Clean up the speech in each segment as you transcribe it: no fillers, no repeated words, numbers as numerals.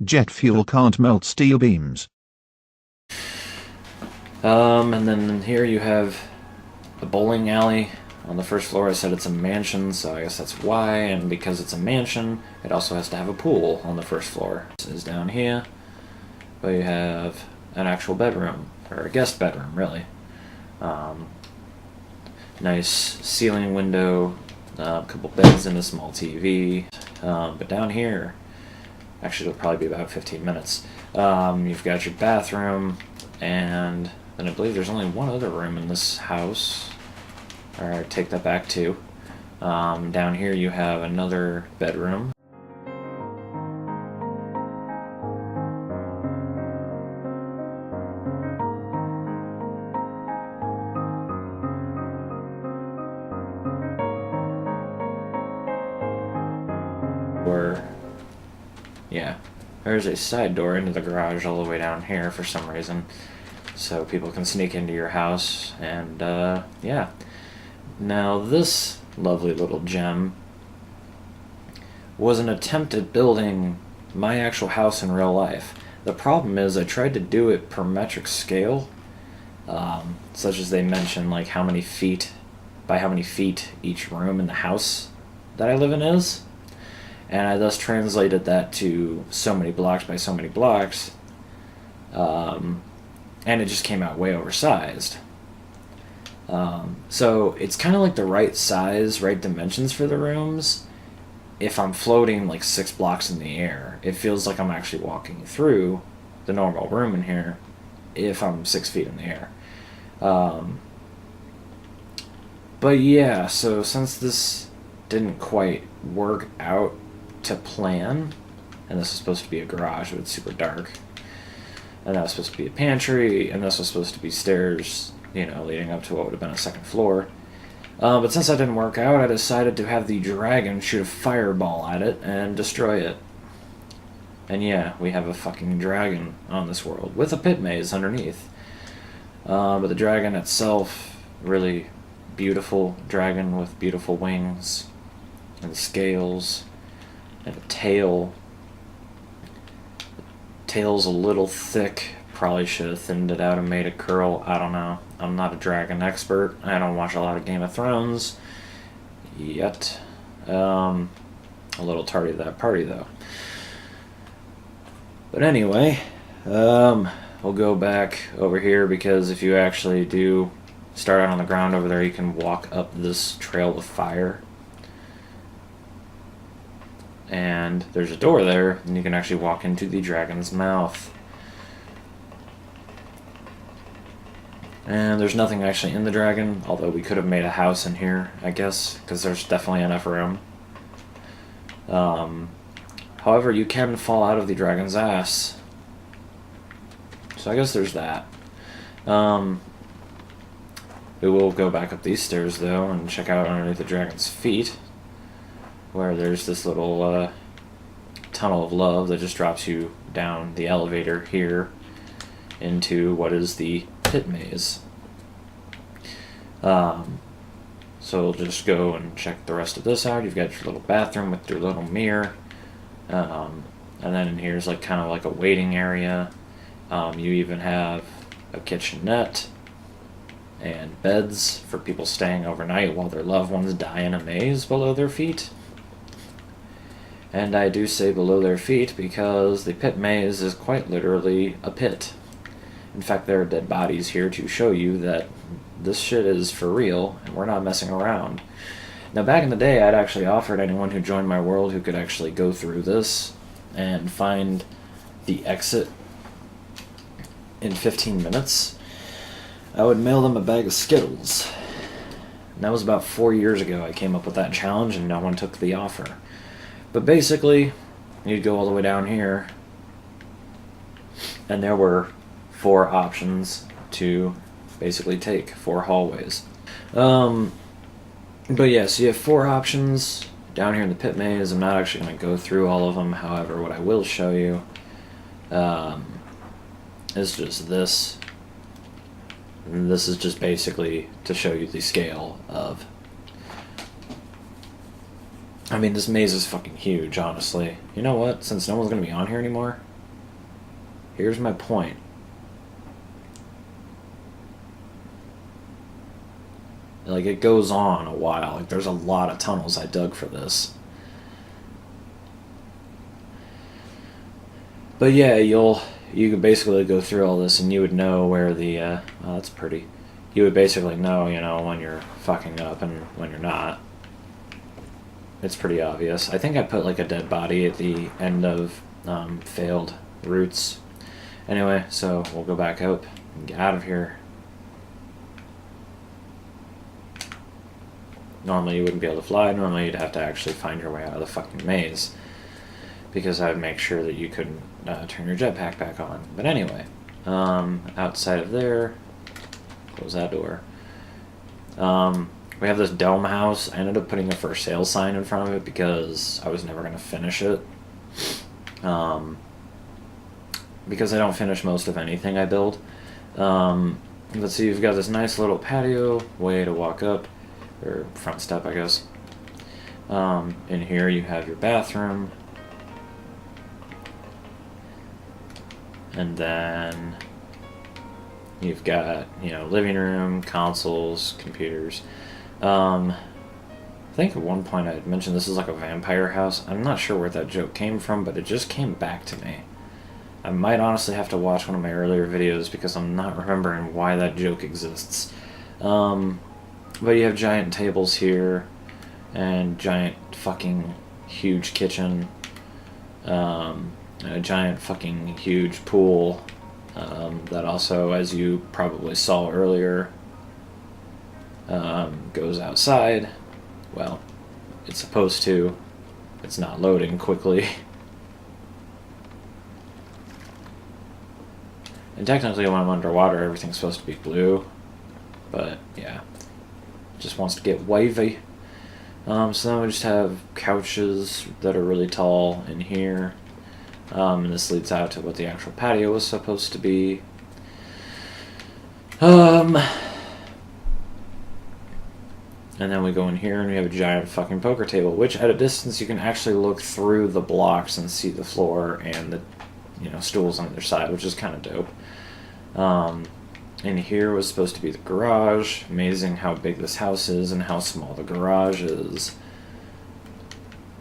Jet fuel can't melt steel beams. And then here you have a bowling alley on the first floor. I said it's a mansion, so I guess that's why. And because it's a mansion, it also has to have a pool on the first floor. This is down here, where you have an actual bedroom, or a guest bedroom, really. Nice ceiling window, a couple beds and a small TV. But down here, actually it'll probably be about 15 minutes. You've got your bathroom, and then I believe there's only one other room in this house. Alright, take that back too. Down here you have another bedroom. Yeah, there's a side door into the garage all the way down here for some reason, so people can sneak into your house, and yeah. Now this lovely little gem was an attempt at building my actual house in real life. The problem is I tried to do it per metric scale, such as they mention like how many feet by how many feet each room in the house that I live in is. And I thus translated that to so many blocks by so many blocks, and it just came out way oversized. So it's kind of like the right size, right dimensions for the rooms. If I'm floating like 6 blocks in the air, it feels like I'm actually walking through the normal room in here if I'm 6 feet in the air. But yeah, so since this didn't quite work out to plan, and this was supposed to be a garage, but it's super dark, and that was supposed to be a pantry, and this was supposed to be stairs, you know, leading up to what would have been a second floor. But since that didn't work out, I decided to have the dragon shoot a fireball at it and destroy it. And yeah, we have a fucking dragon on this world, with a pit maze underneath. But the dragon itself, really beautiful dragon with beautiful wings, and scales, and a tail. The tail's a little thick. Probably should have thinned it out and made it curl. I don't know. I'm not a dragon expert. I don't watch a lot of Game of Thrones yet. A little tardy to that party, though. But anyway, we'll go back over here, because if you actually do start out on the ground over there, you can walk up this trail of fire. And there's a door there, and you can actually walk into the dragon's mouth. And there's nothing actually in the dragon, although we could have made a house in here, I guess, because there's definitely enough room. However, you can fall out of the dragon's ass. So I guess there's that. We will go back up these stairs, though, and check out underneath the dragon's feet, where there's this little tunnel of love that just drops you down the elevator here into what is the pit maze. So we'll just go and check the rest of this out. You've got your little bathroom with your little mirror, and then in here's like kind of like a waiting area. You even have a kitchenette and beds for people staying overnight while their loved ones die in a maze below their feet. And I do say below their feet because the pit maze is quite literally a pit. In fact, there are dead bodies here to show you that this shit is for real, and we're not messing around. Now, back in the day, I'd actually offered anyone who joined my world who could actually go through this and find the exit in 15 minutes, I would mail them a bag of Skittles. And that was about 4 years ago I came up with that challenge, and no one took the offer. But basically, you'd go all the way down here, and there were 4 options to basically take, 4 hallways. But yeah, so you have 4 options down here in the pit maze. I'm not actually going to go through all of them, however, what I will show you is just this. And this is just basically to show you the scale of... I mean, this maze is fucking huge, honestly. You know what? Since no one's going to be on here anymore, Here's my point. Like, it goes on a while. Like, there's a lot of tunnels I dug for this. But yeah, you could basically go through all this and you would know where the, oh, that's pretty. You would basically know, you know, when you're fucking up and when you're not. It's pretty obvious. I think I put like a dead body at the end of failed routes. Anyway, so we'll go back up and get out of here. Normally you wouldn't be able to fly. Normally you'd have to actually find your way out of the fucking maze, because I would make sure that you couldn't turn your jetpack back on. But anyway, outside of there, close that door. We have this dome house. I ended up putting a for sale sign in front of it because I was never going to finish it. Because I don't finish most of anything I build. Let's see, you've got this nice little patio, way to walk up, or front step, I guess. In here you have your bathroom. And then you've got, you know, living room, consoles, computers. I think at one point I had mentioned this is like a vampire house. I'm not sure where that joke came from, but it just came back to me. I might honestly have to watch one of my earlier videos because I'm not remembering why that joke exists. But you have giant tables here, and giant fucking huge kitchen, and a giant fucking huge pool, that also, as you probably saw earlier, goes outside. Well, it's supposed to. It's not loading quickly. And technically when I'm underwater everything's supposed to be blue, but yeah, just wants to get wavy. So then we just have couches that are really tall in here, and this leads out to what the actual patio was supposed to be. And then we go in here and we have a giant fucking poker table, which at a distance you can actually look through the blocks and see the floor and the, you know, stools on either side, which is kind of dope. In here was supposed to be the garage. Amazing how big this house is and how small the garage is.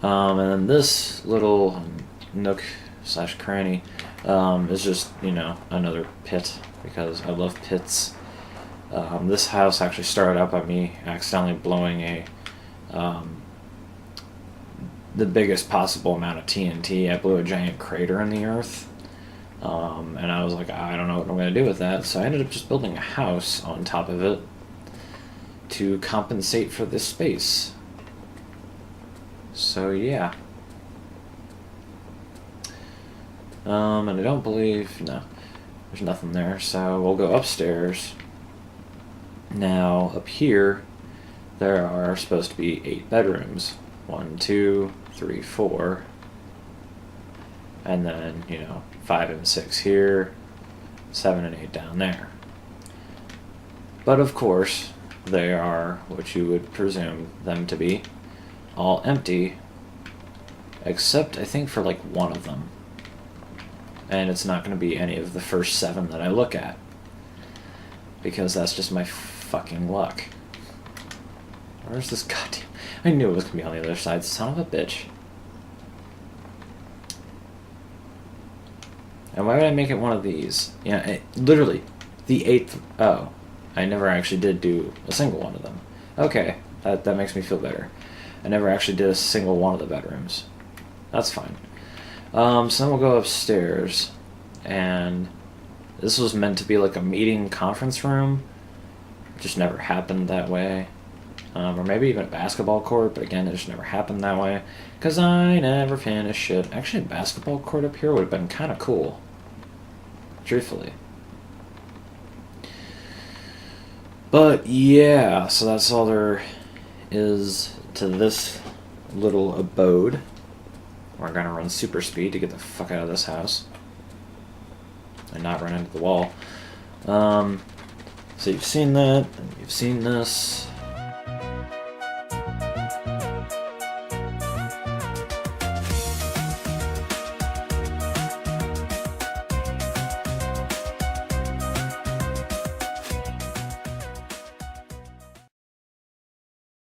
And then this little nook slash cranny is just, you know, another pit, because I love pits. This house actually started out by me accidentally blowing the biggest possible amount of TNT. I blew a giant crater in the earth, and I was like, I don't know what I'm going to do with that, so I ended up just building a house on top of it to compensate for this space. So yeah. And I don't believe, no, there's nothing there, so we'll go upstairs. Now, up here, there are supposed to be 8 bedrooms. 1, 2, 3, 4. And then, you know, 5 and 6 here, 7 and 8 down there. But of course, they are what you would presume them to be, all empty, except I think for like one of them. And it's not going to be any of the first 7 that I look at, because that's just my fucking luck. Where's this goddamn... I knew it was going to be on the other side, son of a bitch. And why would I make it one of these? Yeah, literally, the 8th... Oh, I never actually did do a single one of them. Okay, that makes me feel better. I never actually did a single one of the bedrooms. That's fine. So then we'll go upstairs, and this was meant to be like a meeting conference room. Just never happened that way. Or maybe even a basketball court, but again, it just never happened that way, because I never finished shit. Actually, a basketball court up here would have been kind of cool, truthfully. But yeah, so that's all there is to this little abode. We're gonna run super speed to get the fuck out of this house and not run into the wall. So you've seen that, and you've seen this.